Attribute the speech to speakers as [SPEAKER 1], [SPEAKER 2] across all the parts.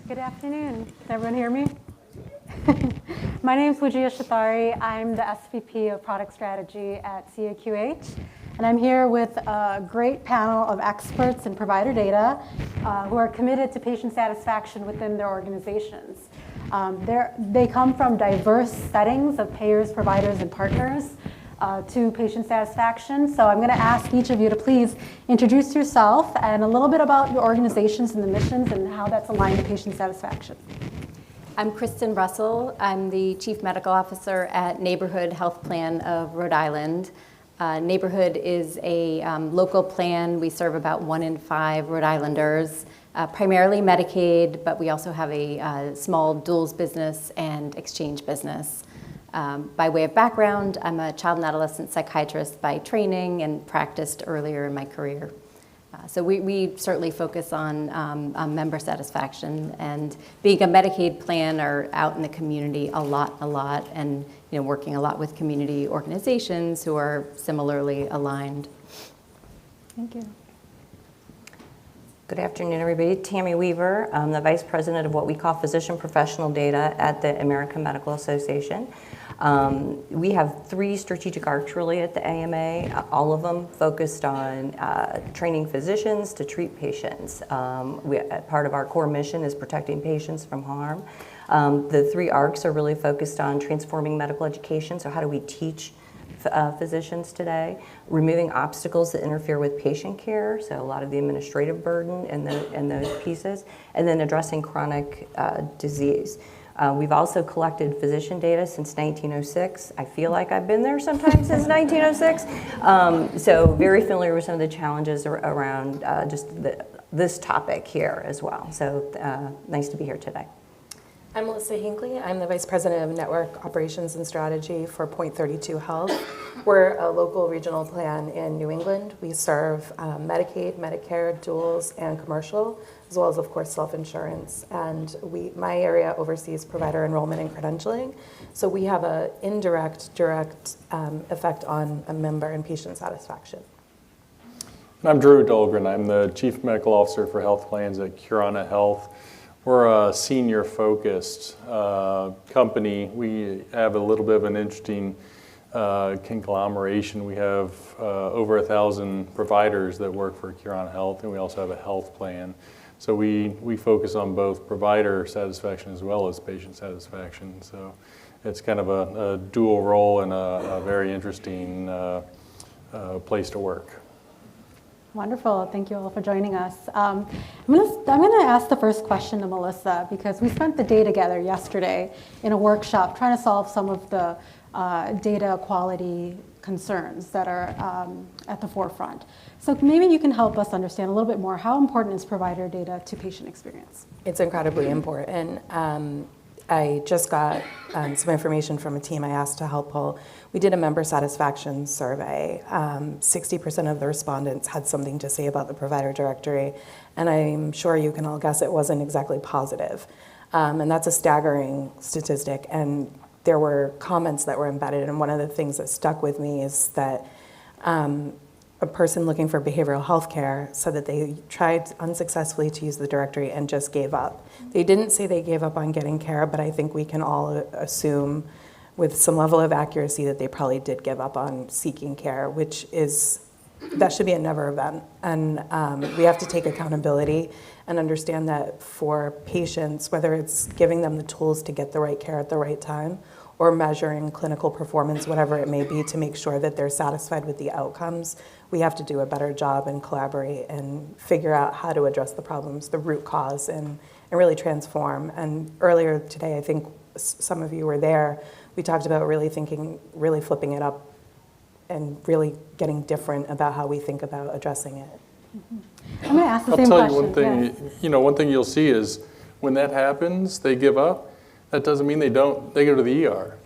[SPEAKER 1] Good afternoon. Can everyone hear me? My name is Wujia Shathari. I'm the SVP of Product Strategy at CAQH, and I'm here with a great panel of experts in provider data who are committed to patient satisfaction within their organizations. They come from diverse settings of payers, providers, and partners to patient satisfaction. So I'm going to ask each of you to please introduce yourself and a little bit about your organizations and the missions and how that's aligned to patient satisfaction.
[SPEAKER 2] I'm Kristen Russell. I'm the Chief Medical Officer at Neighborhood Health Plan of Rhode Island. Neighborhood is a local plan. We serve about 1 in 5 Rhode Islanders, primarily Medicaid, but we also have a small duals business and exchange business. By way of background, I'm a child and adolescent psychiatrist by training and practiced earlier in my career. So we certainly focus on member satisfaction, and being a Medicaid plan are out in the community a lot, and working a lot with community organizations who are similarly aligned.
[SPEAKER 1] Thank you.
[SPEAKER 3] Good afternoon, everybody. Tammy Weaver. I'm the Vice President of what we call Physician Professional Data at the American Medical Association. We have 3 strategic arcs really at the AMA, all of them focused on training physicians to treat patients. Part of our core mission is protecting patients from harm. The 3 arcs are really focused on transforming medical education, so how do we teach physicians today, removing obstacles that interfere with patient care, so a lot of the administrative burden and those pieces, and then addressing chronic disease. We've also collected physician data since 1906. I feel like I've been there sometimes since 1906. So very familiar with some of the challenges around this topic here as well. So nice to be here today.
[SPEAKER 4] I'm Melissa Hinckley. I'm the Vice President of Network Operations and Strategy for Point 32 Health. We're a local regional plan in New England. We serve Medicaid, Medicare, duals, and commercial, as well as, of course, self-insurance. And my area oversees provider enrollment and credentialing. So we have an indirect, direct effect on a member and patient satisfaction.
[SPEAKER 5] I'm Drew Dahlgren. I'm the Chief Medical Officer for Health Plans at Curana Health. We're a senior-focused company. We have a little bit of an interesting conglomeration. We have over 1,000 providers that work for Curana Health, and we also have a health plan. So we focus on both provider satisfaction as well as patient satisfaction. So it's kind of a dual role and a very interesting place to work.
[SPEAKER 1] Wonderful. Thank you all for joining us. I'm going to ask the first question to Melissa, because we spent the day together yesterday in a workshop trying to solve some of the data quality concerns that are at the forefront. So maybe you can help us understand a little bit more, how important is provider data to patient experience?
[SPEAKER 4] It's incredibly important. I just got some information from a team I asked to help pull. We did a member satisfaction survey. 60% of the respondents had something to say about the provider directory, and I'm sure you can all guess it wasn't exactly positive. And that's a staggering statistic, and there were comments that were embedded, and one of the things that stuck with me is that a person looking for behavioral health care said that they tried unsuccessfully to use the directory and just gave up. They didn't say they gave up on getting care, but I think we can all assume with some level of accuracy that they probably did give up on seeking care, that should be a never event. And we have to take accountability and understand that for patients, whether it's giving them the tools to get the right care at the right time, or measuring clinical performance, whatever it may be, to make sure that they're satisfied with the outcomes, we have to do a better job and collaborate and figure out how to address the problems, the root cause, and really transform. And earlier today, I think some of you were there, we talked about really flipping it up and really getting different about how we think about addressing it.
[SPEAKER 1] Mm-hmm. I'm going to ask the same question.
[SPEAKER 5] I'll tell you one thing, yes. One thing you'll see is when that happens, they give up. That doesn't mean they go to the ER.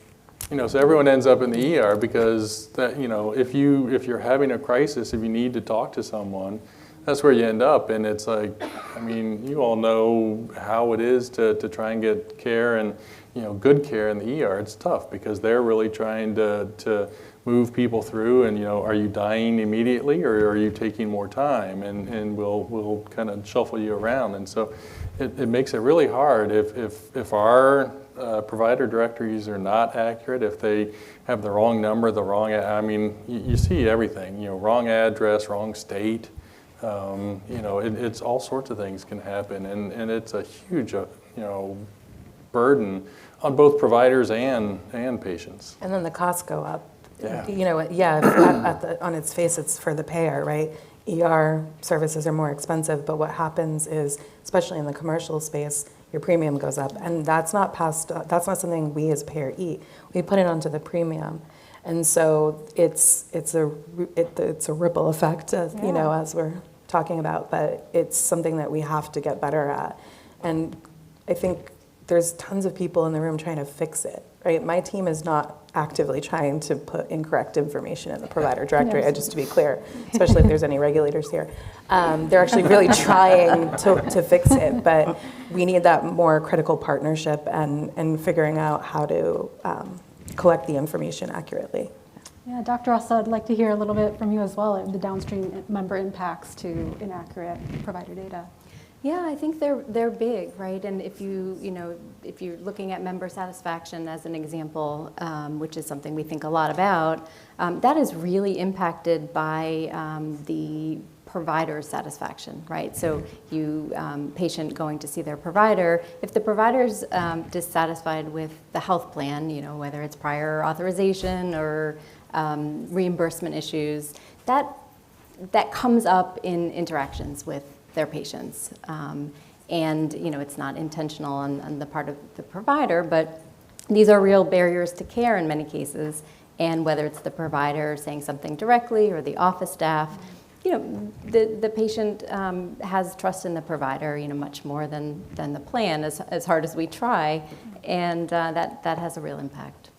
[SPEAKER 5] So everyone ends up in the ER because that, if you're having a crisis, if you need to talk to someone, that's where you end up. And it's like, you all know how it is to try and get care and, good care in the ER. It's tough because they're really trying to move people through, and are you dying immediately, or are you taking more time, and we'll kind of shuffle you around. And so it makes it really hard if our provider directories are not accurate, if they have the wrong number, the wrong, you see everything, wrong address, wrong state, it's all sorts of things can happen, and it's a huge, burden on both providers and patients.
[SPEAKER 4] And then the costs go up.
[SPEAKER 5] Yeah.
[SPEAKER 4] On its face, it's for the payer, right? ER services are more expensive, but what happens is, especially in the commercial space, your premium goes up, and that's not something we as a payer eat. We put it onto the premium, and so it's a ripple effect, as we're talking about. But it's something that we have to get better at, and I think there's tons of people in the room trying to fix it. Right, my team is not actively trying to put incorrect information in the provider directory. Just to be clear, especially if there's any regulators here, they're actually really trying to fix it. But we need that more critical partnership and figuring out how to collect the information accurately.
[SPEAKER 1] Yeah, Dr. Russell, I'd like to hear a little bit from you as well, the downstream member impacts to inaccurate provider data.
[SPEAKER 2] Yeah, I think they're big, right? And if you're looking at member satisfaction as an example, which is something we think a lot about, that is really impacted by the provider satisfaction, right? So patient going to see their provider, if the provider's dissatisfied with the health plan, whether it's prior authorization or reimbursement issues, that comes up in interactions with their patients. And it's not intentional on the part of the provider, but these are real barriers to care in many cases. And whether it's the provider saying something directly or the office staff, the patient has trust in the provider, much more than the plan, as hard as we try, and that has a real impact.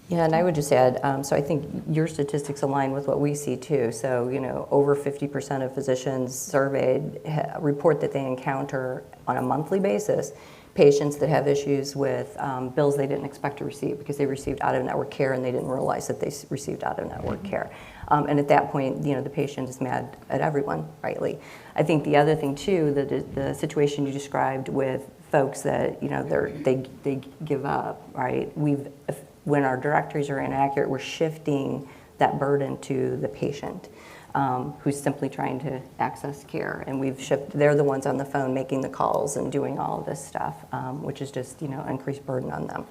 [SPEAKER 3] Yeah, and I would just add, so I think your statistics align with what we see too. So, over 50% of physicians surveyed report that they encounter on a monthly basis patients that have issues with bills they didn't expect to receive because they received out-of-network care and they didn't realize that they received out-of-network care. And at that point, the patient is mad at everyone, rightly. I think the other thing too, the situation you described with folks that, they give up, right? When our directories are inaccurate, we're shifting that burden to the patient who's simply trying to access care. And they're the ones on the phone making the calls and doing all of this stuff, which is just, increased burden on them.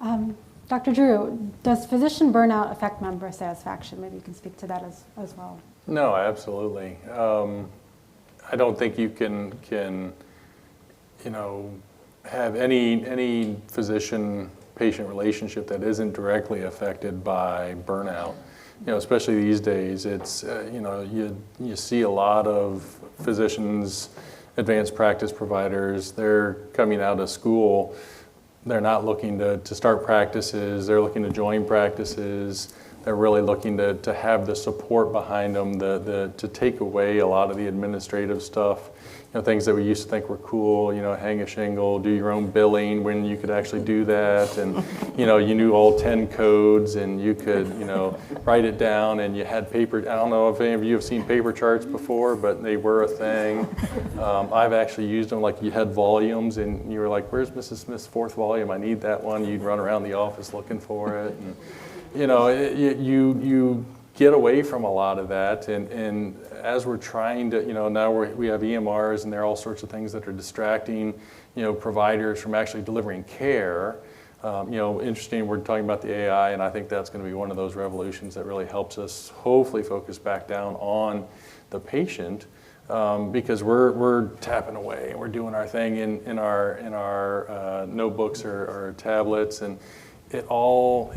[SPEAKER 1] Absolutely. Dr. Drew, does physician burnout affect member satisfaction? Maybe you can speak to that as well.
[SPEAKER 5] No, absolutely. I don't think you can have any physician-patient relationship that isn't directly affected by burnout. Especially these days, it's you see a lot of physicians, advanced practice providers. They're coming out of school. They're not looking to start practices. They're looking to join practices. They're really looking to have the support behind them, to take away a lot of the administrative stuff. Things that we used to think were cool, hang a shingle, do your own billing when you could actually do that. And, you knew all 10 codes and you could, write it down, and you had paper. I don't know if any of you have seen paper charts before, but they were a thing. I've actually used them, like you had volumes and you were like, where's Mrs. Smith's 4th volume? I need that one. You'd run around the office looking for it. And, you get away from a lot of that, and as we're trying to, now we have EMRs, and there are all sorts of things that are distracting, providers from actually delivering care. Interesting, we're talking about the AI, and I think that's going to be one of those revolutions that really helps us hopefully focus back down on the patient, because we're tapping away and we're doing our thing in our notebooks or tablets, and it all,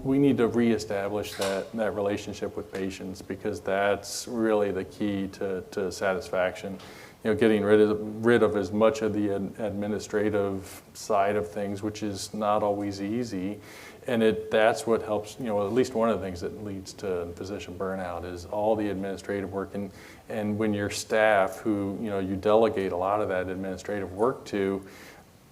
[SPEAKER 5] we need to reestablish that relationship with patients, because that's really the key to satisfaction. Getting rid of as much of the administrative side of things, which is not always easy. And that's what helps, at least one of the things that leads to physician burnout is all the administrative work. And when your staff, who, you delegate a lot of that administrative work to,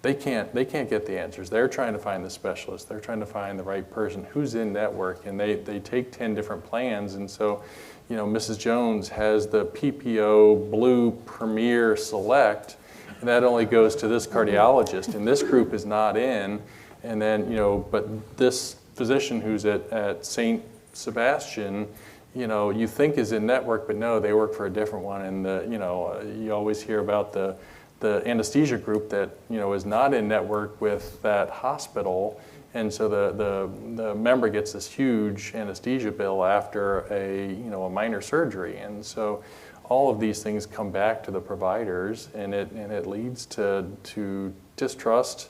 [SPEAKER 5] they can't get the answers. They're trying to find the specialist. They're trying to find the right person who's in network, and they take 10 different plans. And so, Mrs. Jones has the PPO Blue Premier Select, and that only goes to this cardiologist, and this group is not in. And then, but this physician who's at St. Sebastian, you think is in network, but no, they work for a different one. And you always hear about the anesthesia group that is not in network with that hospital, and so the member gets this huge anesthesia bill after a minor surgery, and so all of these things come back to the providers, and it leads to distrust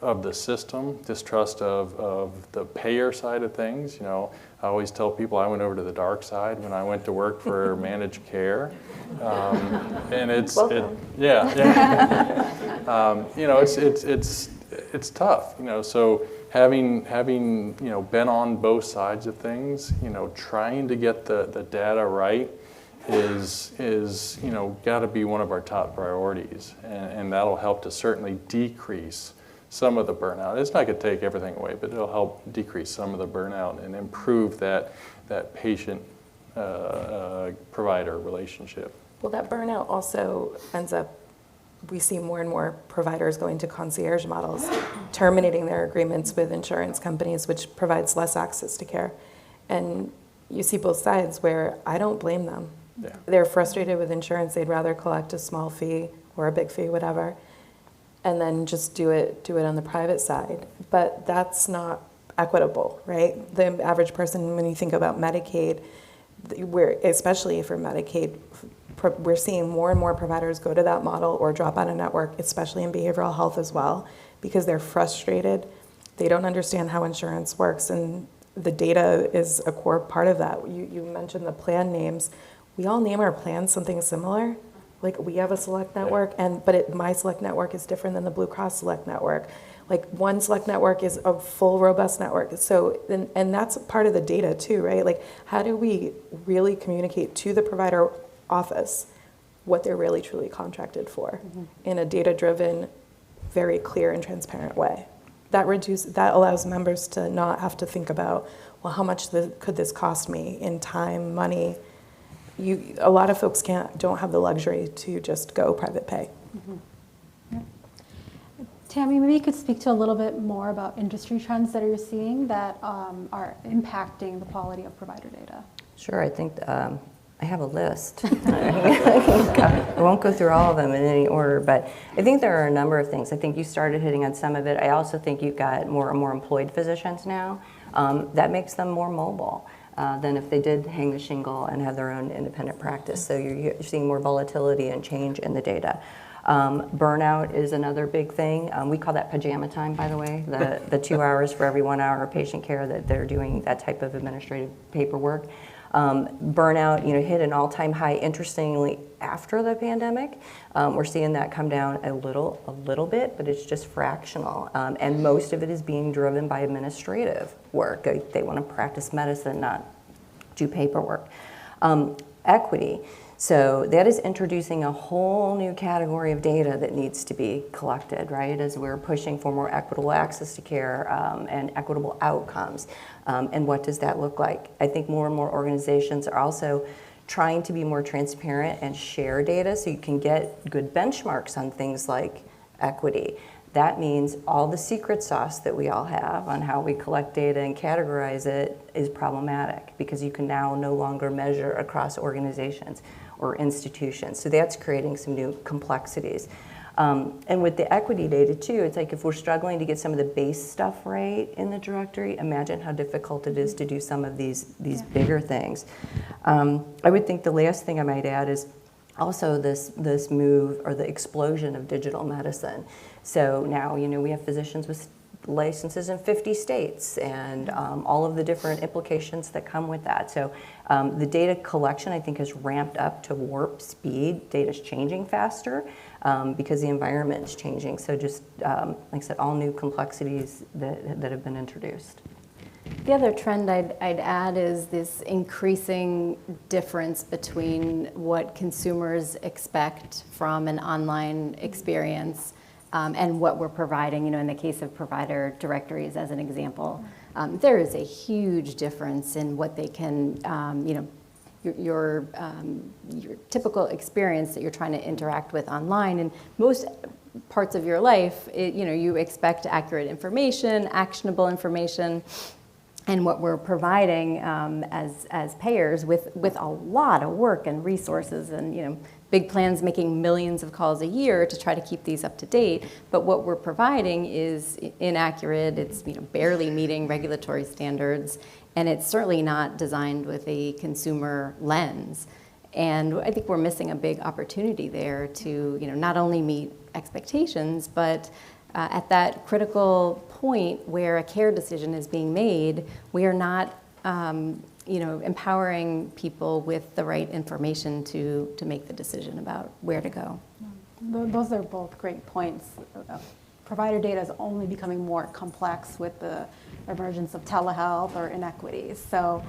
[SPEAKER 5] of the system, distrust of the payer side of things. I always tell people I went over to the dark side when I went to work for managed care, and it's tough. So having been on both sides of things, trying to get the data right is got to be one of our top priorities, and that'll help to certainly decrease some of the burnout. It's not going to take everything away, but it'll help decrease some of the burnout and improve that patient provider relationship.
[SPEAKER 4] Well, that burnout also ends up, we see more and more providers going to concierge models, terminating their agreements with insurance companies, which provides less access to care. And you see both sides where I don't blame them.
[SPEAKER 5] Yeah.
[SPEAKER 4] They're frustrated with insurance. They'd rather collect a small fee or a big fee, whatever, and then just do it on the private side. But that's not equitable, right? The average person, when you think about Medicaid, especially for Medicaid, we're seeing more and more providers go to that model or drop out of network, especially in behavioral health as well, because they're frustrated. They don't understand how insurance works, and the data is a core part of that. You mentioned the plan names. We all name our plans something similar. Like, we have a select network, but my select network is different than the Blue Cross select network. Like, one select network is a full, robust network. So, and that's part of the data too, right? Like, how do we really communicate to the provider office what they're really truly contracted for in a data-driven, very clear and transparent way? That allows members to not have to think about, well, how much could this cost me in time, money? A lot of folks don't have the luxury to just go private pay.
[SPEAKER 1] Yeah. Tammy, maybe you could speak to a little bit more about industry trends that you're seeing that are impacting the quality of provider data.
[SPEAKER 3] Sure, I think I have a list. I won't go through all of them in any order, but I think there are a number of things. I think you started hitting on some of it. I also think you've got more and more employed physicians now. That makes them more mobile than if they did hang the shingle and have their own independent practice. So you're seeing more volatility and change in the data. Burnout is another big thing. We call that pajama time, by the way, the 2 hours for every 1 hour of patient care that they're doing that type of administrative paperwork. Burnout, hit an all-time high, interestingly, after the pandemic. We're seeing that come down a little bit, but it's just fractional. And most of it is being driven by administrative work. They want to practice medicine, not do paperwork. Equity. So that is introducing a whole new category of data that needs to be collected, right, as we're pushing for more equitable access to care and equitable outcomes. And what does that look like? I think more and more organizations are also trying to be more transparent and share data so you can get good benchmarks on things like equity. That means all the secret sauce that we all have on how we collect data and categorize it is problematic because you can now no longer measure across organizations or institutions. So that's creating some new complexities. And with the equity data too, it's like if we're struggling to get some of the base stuff right in the directory, imagine how difficult it is to do some of these bigger things. I would think the last thing I might add is also this move or the explosion of digital medicine. So now, we have physicians with licenses in 50 states and all of the different implications that come with that. So the data collection, I think, has ramped up to warp speed. Data's changing faster because the environment is changing. So just, like I said, all new complexities that have been introduced.
[SPEAKER 2] The other trend I'd add is this increasing difference between what consumers expect from an online experience and what we're providing. In the case of provider directories, as an example, there is a huge difference in what they can, your typical experience that you're trying to interact with online. And most parts of your life, you expect accurate information, actionable information. And what we're providing as payers with a lot of work and resources, and big plans making millions of calls a year to try to keep these up to date. But what we're providing is inaccurate. It's barely meeting regulatory standards, and it's certainly not designed with a consumer lens. And I think we're missing a big opportunity there to not only meet expectations, but at that critical point where a care decision is being made, we are not, empowering people with the right information to make the decision about where to go.
[SPEAKER 1] Those are both great points. Provider data is only becoming more complex with the emergence of telehealth or inequities. So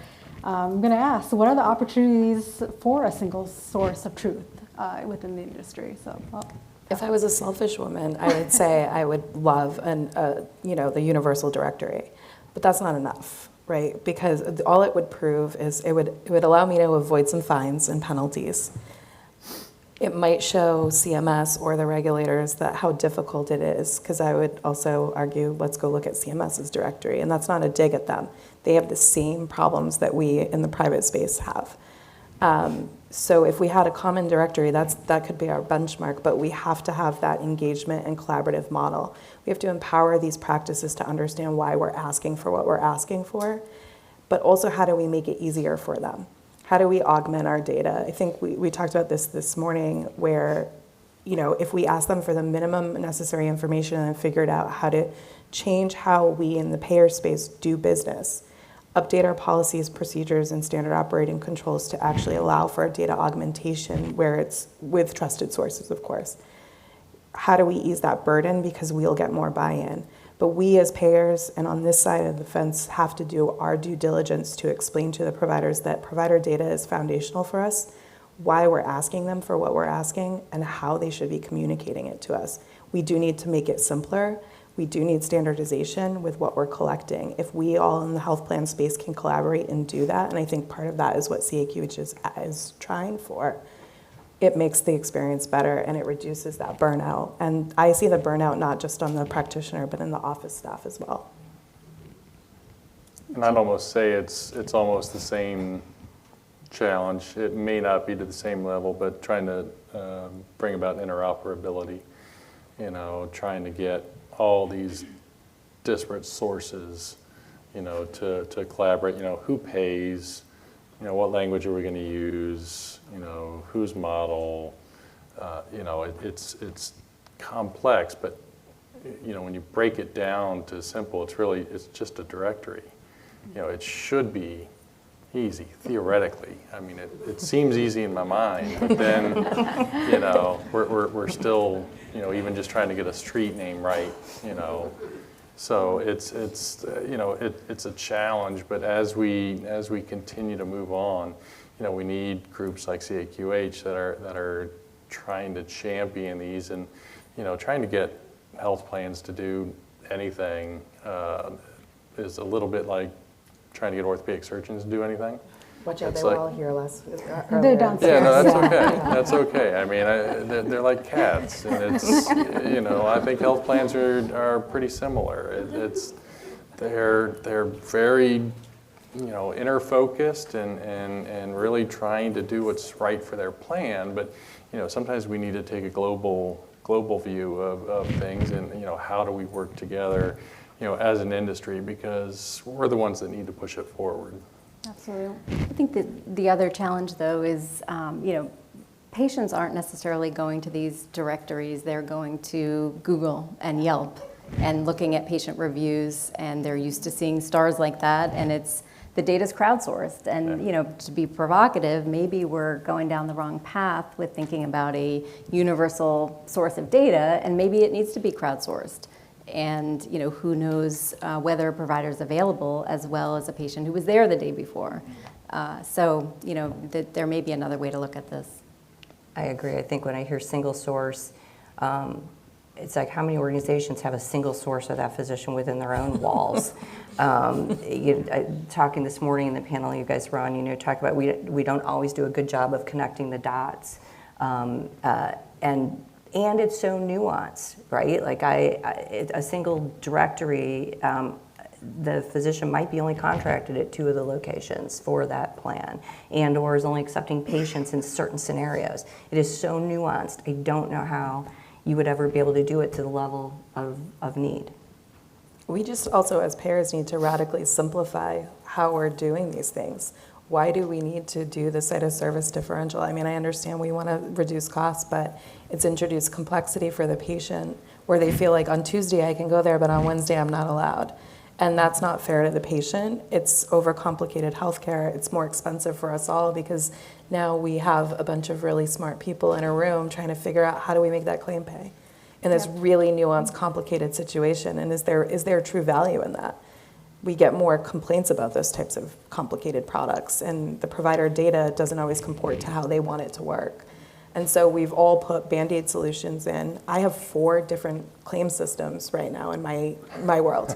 [SPEAKER 1] I'm going to ask, what are the opportunities for a single source of truth within the industry?
[SPEAKER 4] If I was a selfish woman, I would say I would love the universal directory, but that's not enough, right? Because all it would prove is it would allow me to avoid some fines and penalties. It might show CMS or the regulators that how difficult it is, because I would also argue, let's go look at CMS's directory, and that's not a dig at them. They have the same problems that we in the private space have. So if we had a common directory, that could be our benchmark, but we have to have that engagement and collaborative model. We have to empower these practices to understand why we're asking for what we're asking for, but also how do we make it easier for them? How do we augment our data? I think we talked about this morning where, if we ask them for the minimum necessary information and figured out how to change how we in the payer space do business, update our policies, procedures, and standard operating controls to actually allow for data augmentation where it's with trusted sources, of course. How do we ease that burden? Because we'll get more buy-in. But we as payers and on this side of the fence have to do our due diligence to explain to the providers that provider data is foundational for us, why we're asking them for what we're asking, and how they should be communicating it to us. We do need to make it simpler. We do need standardization with what we're collecting. If we all in the health plan space can collaborate and do that, and I think part of that is what CAQH is trying for, it makes the experience better and it reduces that burnout. And I see the burnout not just on the practitioner, but in the office staff as well.
[SPEAKER 5] And I'd almost say it's almost the same challenge. It may not be to the same level, but trying to bring about interoperability, trying to get all these disparate sources, to collaborate, who pays, what language are we going to use, whose model, it's complex, but, when you break it down to simple, it's just a directory. It should be easy, theoretically. I mean, it seems easy in my mind, but then, we're still, even just trying to get a street name right, So it's a challenge, but as we continue to move on, we need groups like CAQH that are trying to champion these and, trying to get health plans to do anything is a little bit like trying to get orthopedic surgeons to do anything.
[SPEAKER 4] Watch out,
[SPEAKER 5] It's
[SPEAKER 4] they were
[SPEAKER 5] like-
[SPEAKER 4] all here
[SPEAKER 1] They're downstairs.
[SPEAKER 5] Yeah, no, that's okay. That's okay. I mean, they're like cats, and it's I think health plans are pretty similar. They're very inner focused and really trying to do what's right for their plan. But sometimes we need to take a global view of things, and how do we work together, as an industry, because we're the ones that need to push it forward.
[SPEAKER 1] Absolutely.
[SPEAKER 2] I think that the other challenge, though, is patients aren't necessarily going to these directories. They're going to Google and Yelp and looking at patient reviews, and they're used to seeing stars like that, and the data's crowdsourced. And to be provocative, maybe we're going down the wrong path with thinking about a universal source of data, and maybe it needs to be crowdsourced. And who knows whether a provider is available as well as a patient who was there the day before. So there may be another way to look at this.
[SPEAKER 3] I agree. I think when I hear single source, it's like how many organizations have a single source of that physician within their own walls. Talking this morning in the panel you guys were on, talk about we don't always do a good job of connecting the dots, and it's so nuanced, right? Like a single directory, the physician might be only contracted at 2 of the locations for that plan, and or is only accepting patients in certain scenarios. It is so nuanced. I don't know how you would ever be able to do it to the level of need.
[SPEAKER 4] We just also, as payers, need to radically simplify how we're doing these things. Why do we need to do the site of service differential? I mean, I understand we want to reduce costs, but it's introduced complexity for the patient where they feel like on Tuesday I can go there, but on Wednesday I'm not allowed. And that's not fair to the patient. It's overcomplicated healthcare. It's more expensive for us all because now we have a bunch of really smart people in a room trying to figure out how do we make that claim pay in this really nuanced, complicated situation. And is there true value in that? We get more complaints about those types of complicated products, and the provider data doesn't always comport to how they want it to work. And so we've all put Band-Aid solutions in. I have 4 different claim systems right now in my world.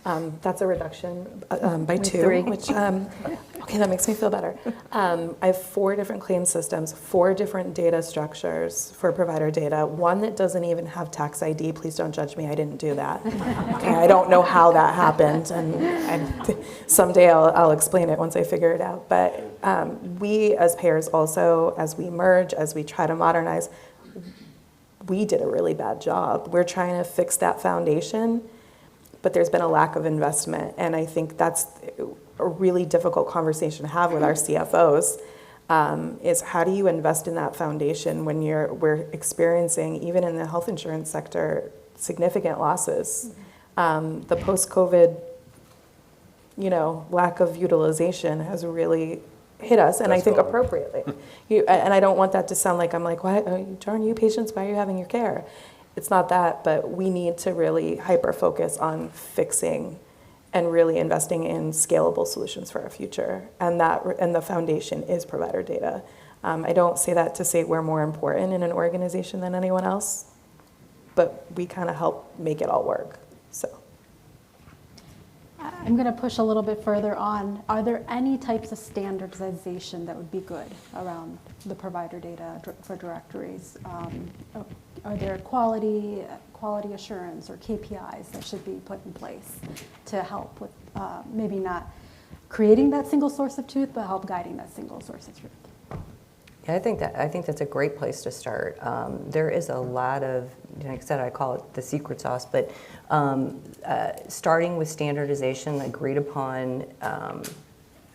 [SPEAKER 4] That's a reduction by 2,
[SPEAKER 2] 3.
[SPEAKER 4] which, okay, that makes me feel better. I have 4 different claim systems, 4 different data structures for provider data, one that doesn't even have tax ID. Please don't judge me, I didn't do that. Okay, I don't know how that happened, and someday I'll explain it once I figure it out. But we as payers also, as we merge, as we try to modernize, we did a really bad job. We're trying to fix that foundation, but there's been a lack of investment. And I think that's a really difficult conversation to have with our CFOs, is how do you invest in that foundation when we're experiencing, even in the health insurance sector, significant losses. The post-COVID, lack of utilization has really hit us, and I think appropriately. And I don't want that to sound like I'm like, why, darn you patients, why are you having your care? It's not that, but we need to really hyper-focus on fixing and really investing in scalable solutions for our future. And the foundation is provider data. I don't say that to say we're more important in an organization than anyone else, but we kind of help make it all work, so.
[SPEAKER 1] I'm going to push a little bit further on. Are there any types of standardization that would be good around the provider data for directories? Are there quality assurance or KPIs that should be put in place to help with maybe not creating that single source of truth, but help guiding that single source of truth?
[SPEAKER 3] Yeah, I think that's a great place to start. There is a lot of, like I said, I call it the secret sauce, but starting with standardization, agreed upon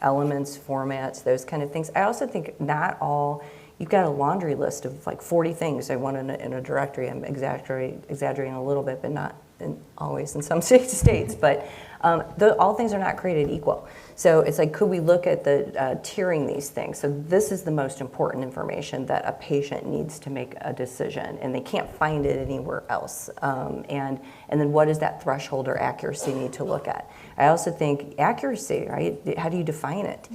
[SPEAKER 3] elements, formats, those kind of things. I also think not all, you've got a laundry list of like 40 things I want in a directory. I'm exaggerating a little bit, but not always in some states, but all things are not created equal. So it's like, could we look at the tiering these things? So this is the most important information that a patient needs to make a decision, and they can't find it anywhere else. And then what does that threshold or accuracy need to look at? I also think accuracy, right? How do you define it?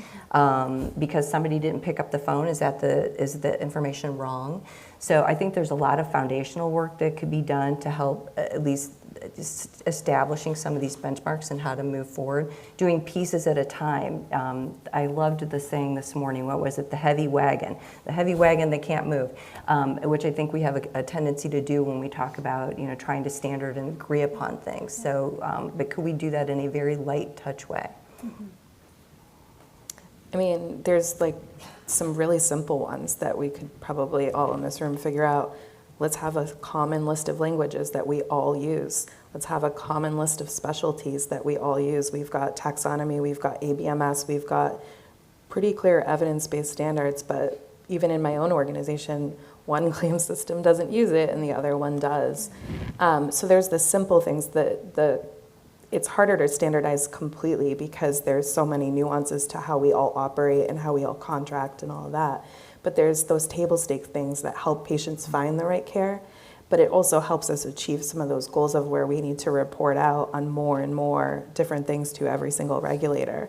[SPEAKER 3] Because somebody didn't pick up the phone, is the information wrong? So I think there's a lot of foundational work that could be done to help at least establishing some of these benchmarks and how to move forward, doing pieces at a time. I loved the saying this morning, what was it? The heavy wagon that can't move, which I think we have a tendency to do when we talk about, trying to standard and agree upon things. So, but could we do that in a very light touch way?
[SPEAKER 1] Mm-hmm.
[SPEAKER 4] I mean, there's like some really simple ones that we could probably all in this room figure out. Let's have a common list of languages that we all use. Let's have a common list of specialties that we all use. We've got taxonomy, we've got ABMS, we've got pretty clear evidence-based standards, but even in my own organization, one claim system doesn't use it and the other one does. So there's the simple things that it's harder to standardize completely because there's so many nuances to how we all operate and how we all contract and all of that. But there's those table stake things that help patients find the right care, but it also helps us achieve some of those goals of where we need to report out on more and more different things to every single regulator.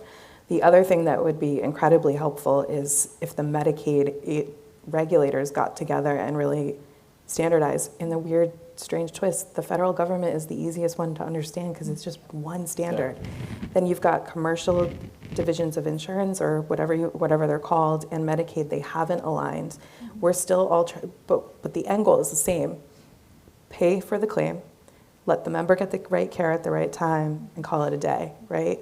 [SPEAKER 4] The other thing that would be incredibly helpful is if the Medicaid regulators got together and really standardized in the weird strange twist. The federal government is the easiest one to understand because it's just one standard. Then you've got commercial divisions of insurance or whatever they're called, and Medicaid, they haven't aligned. We're still all, but the end goal is the same. Pay for the claim, let the member get the right care at the right time, and call it a day, right?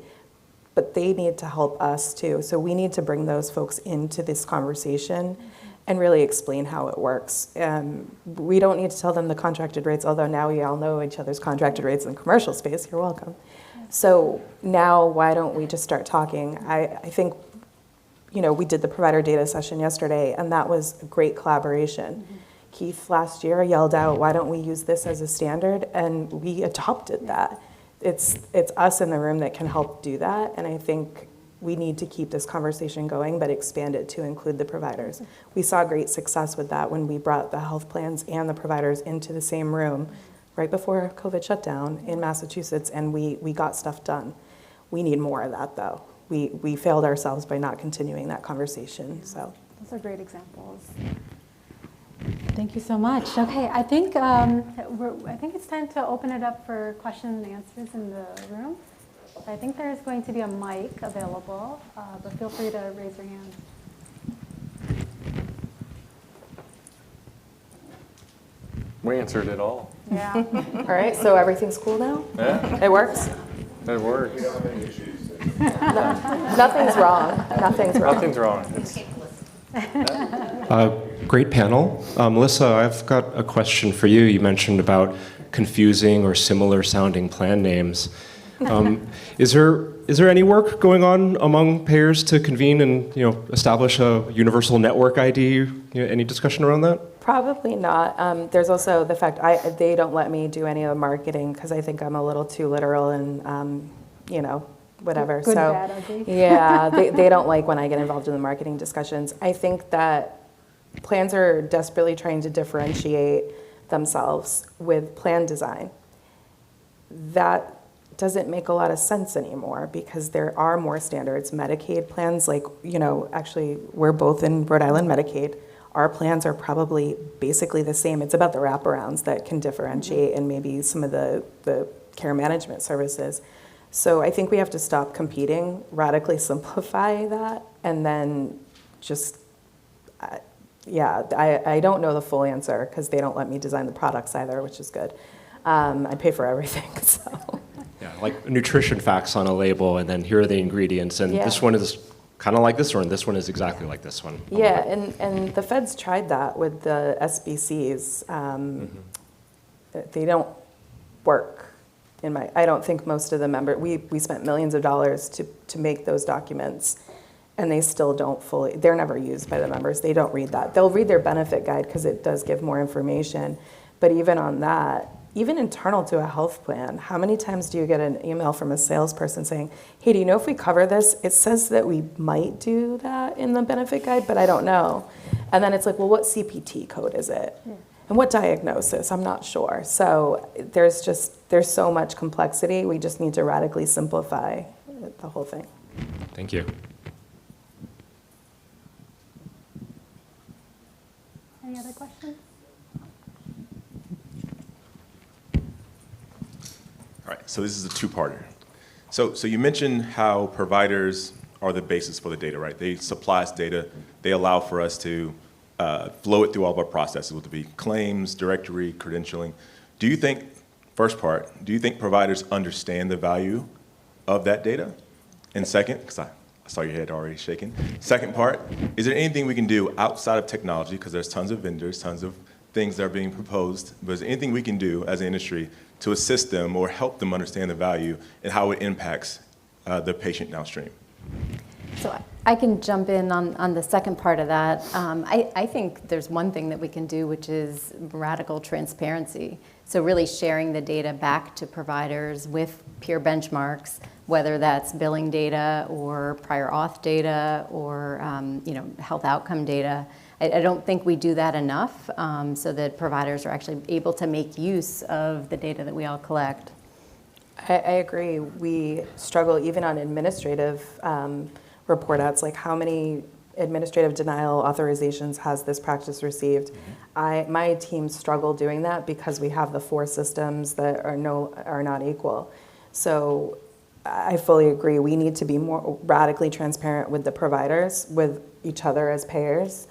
[SPEAKER 4] But they need to help us too. So we need to bring those folks into this conversation and really explain how it works. We don't need to tell them the contracted rates, although now we all know each other's contracted rates in the commercial space. You're welcome. So now why don't we just start talking? I think, we did the provider data session yesterday, and that was a great collaboration. Keith last year yelled out, why don't we use this as a standard? And we adopted that. It's us in the room that can help do that, and I think we need to keep this conversation going, but expand it to include the providers. We saw great success with that when we brought the health plans and the providers into the same room right before COVID shut down in Massachusetts, and we got stuff done. We need more of that, though. We failed ourselves by not continuing that conversation. So
[SPEAKER 1] those are great examples. Thank you so much. Okay, I think it's time to open it up for questions and answers in the room. I think there's going to be a mic available, but feel free to raise your hand.
[SPEAKER 5] We answered it all.
[SPEAKER 1] Yeah.
[SPEAKER 4] all right, so everything's cool now?
[SPEAKER 5] Yeah,
[SPEAKER 4] It works?
[SPEAKER 5] it works.
[SPEAKER 4] Nothing's wrong. Nothing's wrong.
[SPEAKER 5] Nothing's wrong.
[SPEAKER 6] Great panel. Melissa, I've got a question for you. You mentioned about confusing or similar sounding plan names. Is there any work going on among payers to convene and establish a universal network ID? Any discussion around that?
[SPEAKER 4] Probably not. There's also the fact they don't let me do any of the marketing because I think I'm a little too literal and whatever.
[SPEAKER 1] Good,
[SPEAKER 4] so
[SPEAKER 1] bad, ugly.
[SPEAKER 4] yeah, they don't like when I get involved in the marketing discussions. I think that plans are desperately trying to differentiate themselves with plan design. That doesn't make a lot of sense anymore because there are more standards. Medicaid plans, actually we're both in Rhode Island Medicaid. Our plans are probably basically the same. It's about the wraparounds that can differentiate and maybe some of the care management services. So I think we have to stop competing, radically simplify that, and then just, I don't know the full answer because they don't let me design the products either, which is good. I pay for everything, so.
[SPEAKER 6] Yeah, like nutrition facts on a label, and then here are the ingredients, and
[SPEAKER 4] Yeah.
[SPEAKER 6] this one is kind of like this one, and this one is exactly like this one.
[SPEAKER 4] Yeah, and the feds tried that with the SBCs. They don't work. I don't think most of the members, we spent millions of dollars to make those documents, and they still don't they're never used by the members. They don't read that. They'll read their benefit guide because it does give more information, but even on that, even internal to a health plan, how many times do you get an email from a salesperson saying, hey, do you know if we cover this? It says that we might do that in the benefit guide, but I don't know. And then it's like, well, what CPT code is it? Yeah. And what diagnosis? I'm not sure. So there's so much complexity. We just need to radically simplify the whole thing.
[SPEAKER 6] Thank you.
[SPEAKER 1] Any other questions?
[SPEAKER 7] All right, so this is a two-parter. So you mentioned how providers are the basis for the data, right? They supply us data. They allow for us to flow it through all of our processes, whether it be claims, directory, credentialing. Do you think, first part, do you think providers understand the value of that data? And second, because I saw your head already shaking. Second part, is there anything we can do outside of technology, because there's tons of vendors, tons of things that are being proposed, but is there anything we can do as an industry to assist them or help them understand the value and how it impacts the patient downstream?
[SPEAKER 2] So I can jump in on the second part of that. I think there's one thing that we can do, which is radical transparency. So really sharing the data back to providers with peer benchmarks, whether that's billing data or prior auth data or health outcome data. I don't think we do that enough so that providers are actually able to make use of the data that we all collect.
[SPEAKER 4] I agree. We struggle even on administrative report outs, like how many administrative denial authorizations has this practice received. My team struggle doing that because we have the 4 systems that are not equal. So I fully agree. We need to be more radically transparent with the providers, with each other as payers.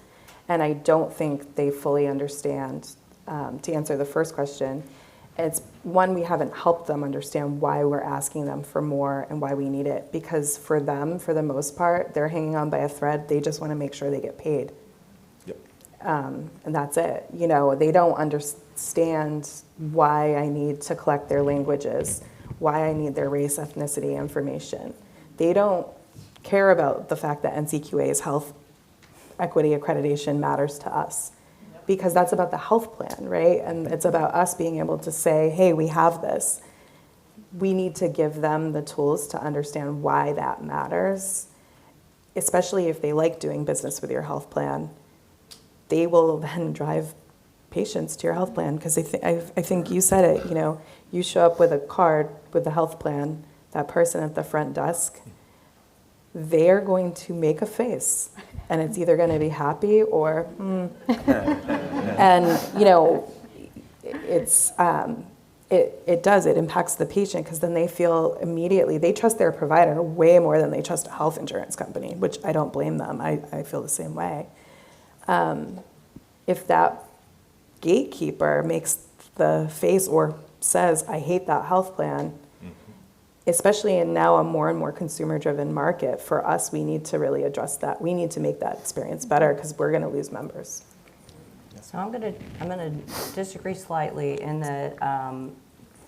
[SPEAKER 4] And I don't think they fully understand, to answer the first question, it's one, we haven't helped them understand why we're asking them for more and why we need it. Because for them, for the most part, they're hanging on by a thread. They just want to make sure they get paid.
[SPEAKER 7] Yep.
[SPEAKER 4] And that's it. You know, they don't understand why I need to collect their languages, why I need their race, ethnicity information. They don't care about the fact that NCQA's health equity accreditation matters to us, because that's about the health plan, right? And it's about us being able to say, hey, we have this. We need to give them the tools to understand why that matters, especially if they like doing business with your health plan. They will then drive patients to your health plan, because I think you said it, you know, you show up with a card with the health plan, that person at the front desk, they're going to make a face, and it's either going to be happy or, and you know, it impacts the patient, because then they feel immediately, they trust their provider way more than they trust a health insurance company, which I don't blame them. I feel the same way. If that gatekeeper makes the face or says, I hate that health plan, especially in now a more and more consumer-driven market, for us, we need to really address that. We need to make that experience better, because we're going to lose members.
[SPEAKER 3] So I'm gonna disagree slightly in that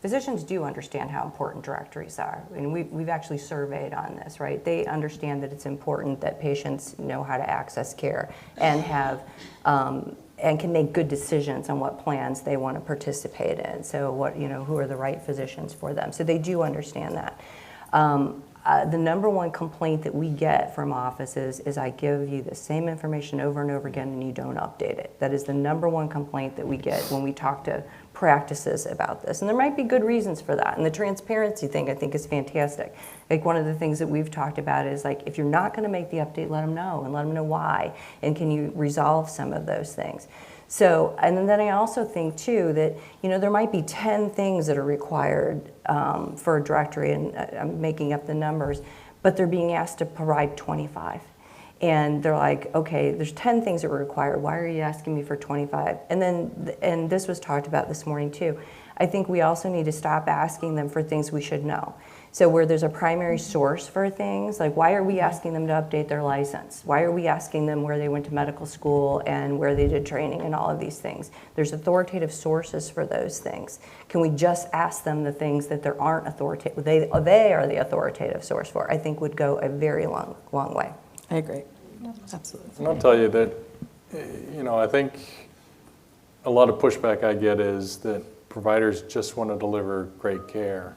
[SPEAKER 3] physicians do understand how important directories are. And we've actually surveyed on this, right? They understand that it's important that patients know how to access care and have and can make good decisions on what plans they want to participate in. So who are the right physicians for them. So they do understand that. The number one complaint that we get from offices is I give you the same information over and over again and you don't update it. That is the number one complaint that we get when we talk to practices about this. And there might be good reasons for that. And the transparency thing, I think, is fantastic. Like, one of the things that we've talked about is, like, if you're not going to make the update, let them know, and let them know why. And can you resolve some of those things? So, and then I also think, too, that, there might be 10 things that are required for a directory, and I'm making up the numbers, but they're being asked to provide 25. And they're like, okay, there's 10 things that were required. Why are you asking me for 25? And this was talked about this morning, too. I think we also need to stop asking them for things we should know. So where there's a primary source for things, like, why are we asking them to update their license? Why are we asking them where they went to medical school and where they did training and all of these things? There's authoritative sources for those things. Can we just ask them the things that there aren't authoritative, they are the authoritative source for? I think would go a very long way.
[SPEAKER 4] I agree. Absolutely.
[SPEAKER 5] And I'll tell you that, I think a lot of pushback I get is that providers just want to deliver great care.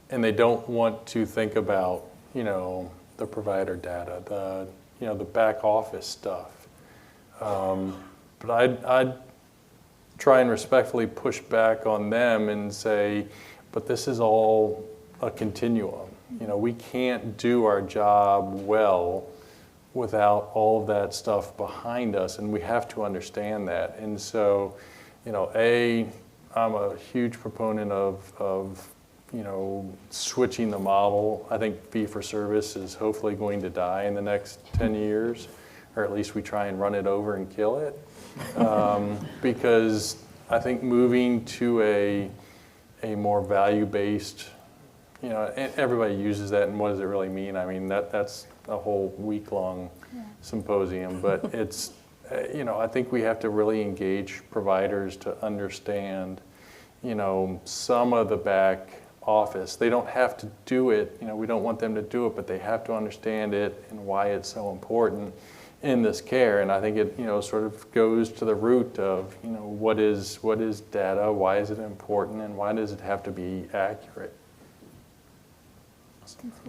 [SPEAKER 5] And they don't want to think about, the provider data, the back office stuff. But I'd try and respectfully push back on them and say, but this is all a continuum. We can't do our job well without all of that stuff behind us, and we have to understand that. And so, I'm a huge proponent of switching the model. I think fee-for-service is hopefully going to die in the next 10 years, or at least we try and run it over and kill it. Because I think moving to a more value-based, everybody uses that, and what does it really mean? I mean, that's a whole week-long symposium, but it's, I think we have to really engage providers to understand, some of the back office. They don't have to do it, we don't want them to do it, but they have to understand it and why it's so important in this care. And I think it, sort of goes to the root of, what is data, why is it important, and why does it have to be accurate?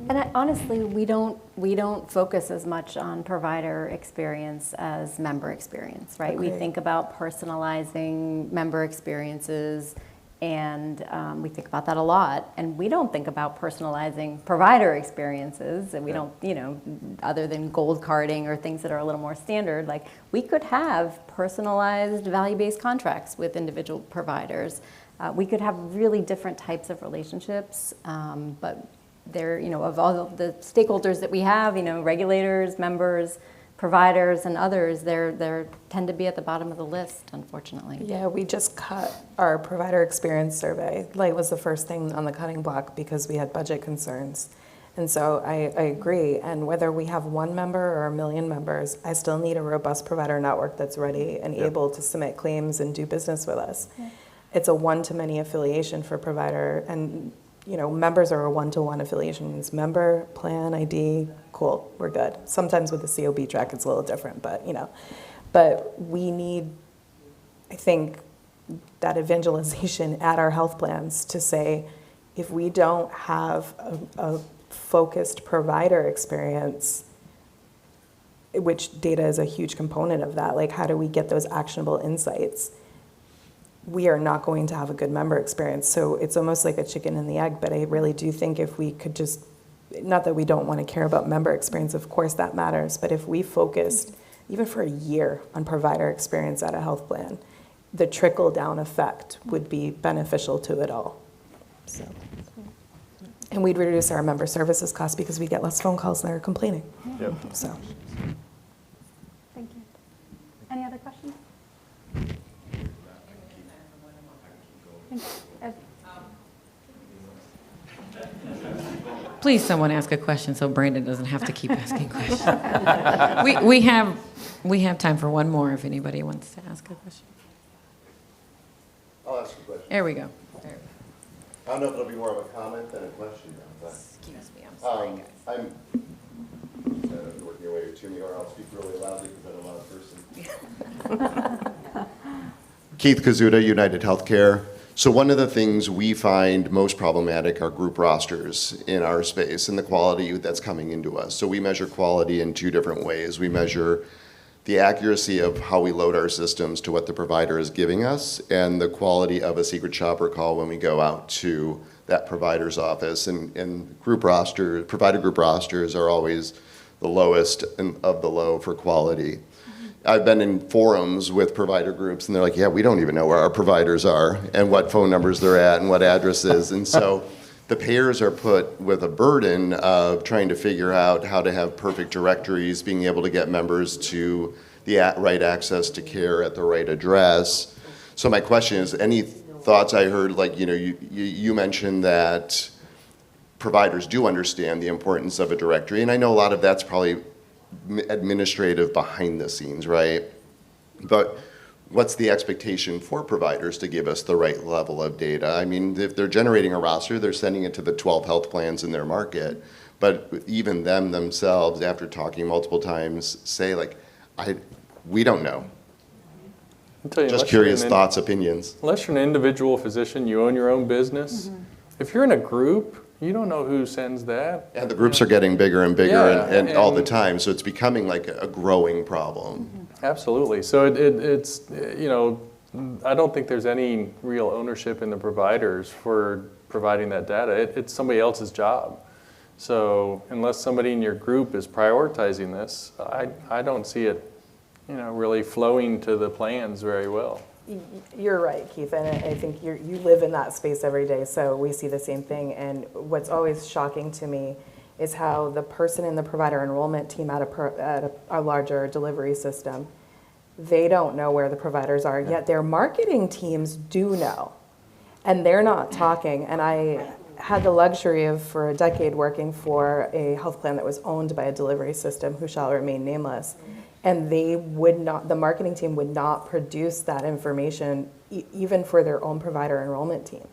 [SPEAKER 2] And honestly, we don't focus as much on provider experience as member experience, right?
[SPEAKER 4] Okay.
[SPEAKER 2] We think about personalizing member experiences And we think about that a lot. And we don't think about personalizing provider experiences. And we don't, other than gold carding or things that are a little more standard, like we could have personalized value-based contracts with individual providers. We could have really different types of relationships, but they're, of all of the stakeholders that we have, regulators, members, providers, and others, they tend to be at the bottom of the list, unfortunately.
[SPEAKER 4] Yeah, we just cut our provider experience survey. It was the first thing on the cutting block because we had budget concerns. And so I agree. And whether we have one member or 1 million members, I still need a robust provider network that's ready and able to submit claims and do business with us. Yeah. It's a one-to-many affiliation for provider, and members are a one-to-one affiliation. It's member, plan, ID, cool, we're good. Sometimes with the COB track, it's a little different, but we need, I think, that evangelization at our health plans to say, if we don't have a focused provider experience, which data is a huge component of that, like how do we get those actionable insights? We are not going to have a good member experience. So it's almost like a chicken and the egg, but I really do think if we could just, not that we don't want to care about member experience, of course that matters, but if we focused even for a year on provider experience at a health plan, the trickle down effect would be beneficial to it all. So, and we'd reduce our member services costs because we get less phone calls that are complaining.
[SPEAKER 5] Yep.
[SPEAKER 4] So.
[SPEAKER 1] Thank you. Any other questions?
[SPEAKER 8] Please, someone ask a question so Brandon doesn't have to keep asking questions. We have time for one more if anybody wants to ask a question.
[SPEAKER 9] I'll ask a question.
[SPEAKER 8] There we go.
[SPEAKER 9] I don't know if it'll be more of a comment than a question now, but
[SPEAKER 8] Excuse me, I'm sorry, guys.
[SPEAKER 9] I'm working your way to me, or I'll speak really loudly because I'm a loud person. Keith Kazuda, United Healthcare. So one of the things we find most problematic are group rosters in our space and the quality that's coming into us. So we measure quality in 2 different ways. We measure the accuracy of how we load our systems to what the provider is giving us, and the quality of a secret shopper call when we go out to that provider's office. And provider group rosters are always the lowest of the low for quality. I've been in forums with provider groups, and they're like, yeah, we don't even know where our providers are and what phone numbers they're at and what addresses. And so the payers are put with a burden of trying to figure out how to have perfect directories, being able to get members to the right access to care at the right address. So my question is, any thoughts? I heard, like, you mentioned that providers do understand the importance of a directory, and I know a lot of that's probably administrative behind the scenes, right? But what's the expectation for providers to give us the right level of data? I mean, if they're generating a roster, they're sending it to the 12 health plans in their market. But even them themselves, after talking multiple times, say, like, we don't know.
[SPEAKER 5] I'll tell you,
[SPEAKER 9] just curious thoughts, opinions.
[SPEAKER 5] Unless you're an individual physician, you own your own business. If you're in a group, you don't know who sends that.
[SPEAKER 9] And the groups are getting bigger and bigger and all the time, so it's becoming like a growing problem.
[SPEAKER 5] Absolutely. So it's, I don't think there's any real ownership in the providers for providing that data. It's somebody else's job. So unless somebody in your group is prioritizing this, I don't see it, really flowing to the plans very well.
[SPEAKER 4] You're right, Keith, and I think you live in that space every day, so we see the same thing. And what's always shocking to me is how the person in the provider enrollment team at a larger delivery system, they don't know where the providers are, yet their marketing teams do know, and they're not talking. And I had the luxury of, for a decade, working for a health plan that was owned by a delivery system who shall remain nameless. And they would not, the marketing team would not produce that information even for their own provider enrollment team.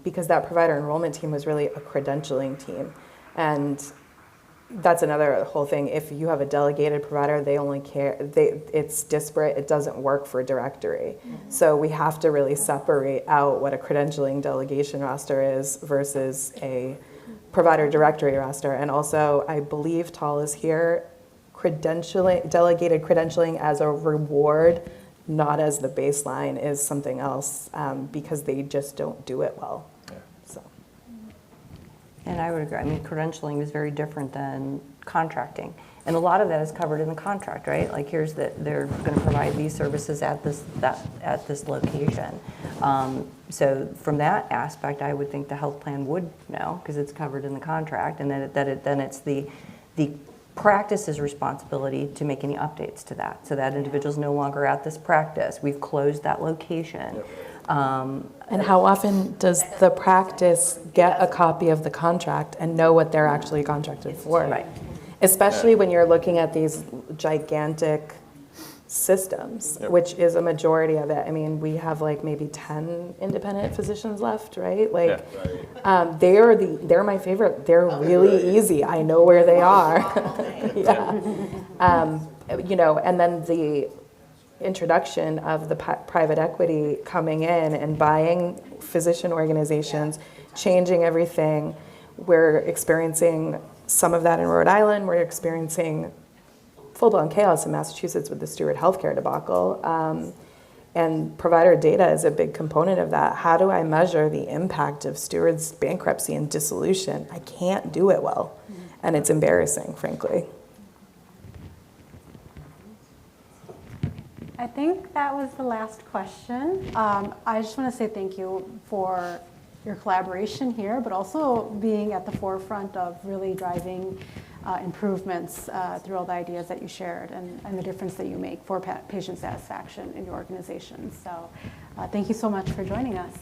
[SPEAKER 4] Because that provider enrollment team was really a credentialing team. And that's another whole thing. If you have a delegated provider, they only care, it's disparate, it doesn't work for directory. So we have to really separate out what a credentialing delegation roster is versus a provider directory roster. And also, I believe Tal is here, delegated credentialing as a reward not as the baseline is something else, because they just don't do it well. So.
[SPEAKER 3] And I would agree. I mean, credentialing is very different than contracting. And a lot of that is covered in the contract, right? Like here's that they're going to provide these services at this location. So from that aspect, I would think the health plan would know because it's covered in the contract, and then it's the practice's responsibility to make any updates to that. So that individual's no longer at this practice. We've closed that location.
[SPEAKER 4] And how often does the practice get a copy of the contract and know what they're actually contracted for?
[SPEAKER 3] Right.
[SPEAKER 4] Especially when you're looking at these gigantic systems, which is a majority of it. I mean, we have like maybe 10 independent physicians left, right? Like, they're my favorite. They're really easy. I know where they are. You know, and then the introduction of the private equity coming in and buying physician organizations, changing everything. We're experiencing some of that in Rhode Island. We're experiencing full-blown chaos in Massachusetts with the Steward healthcare debacle. And provider data is a big component of that. How do I measure the impact of Steward's bankruptcy and dissolution? I can't do it well. And it's embarrassing, frankly.
[SPEAKER 1] I think that was the last question. I just want to say thank you for your collaboration here, but also being at the forefront of really driving improvements through all the ideas that you shared and the difference that you make for patient satisfaction in your organization. So thank you so much for joining us.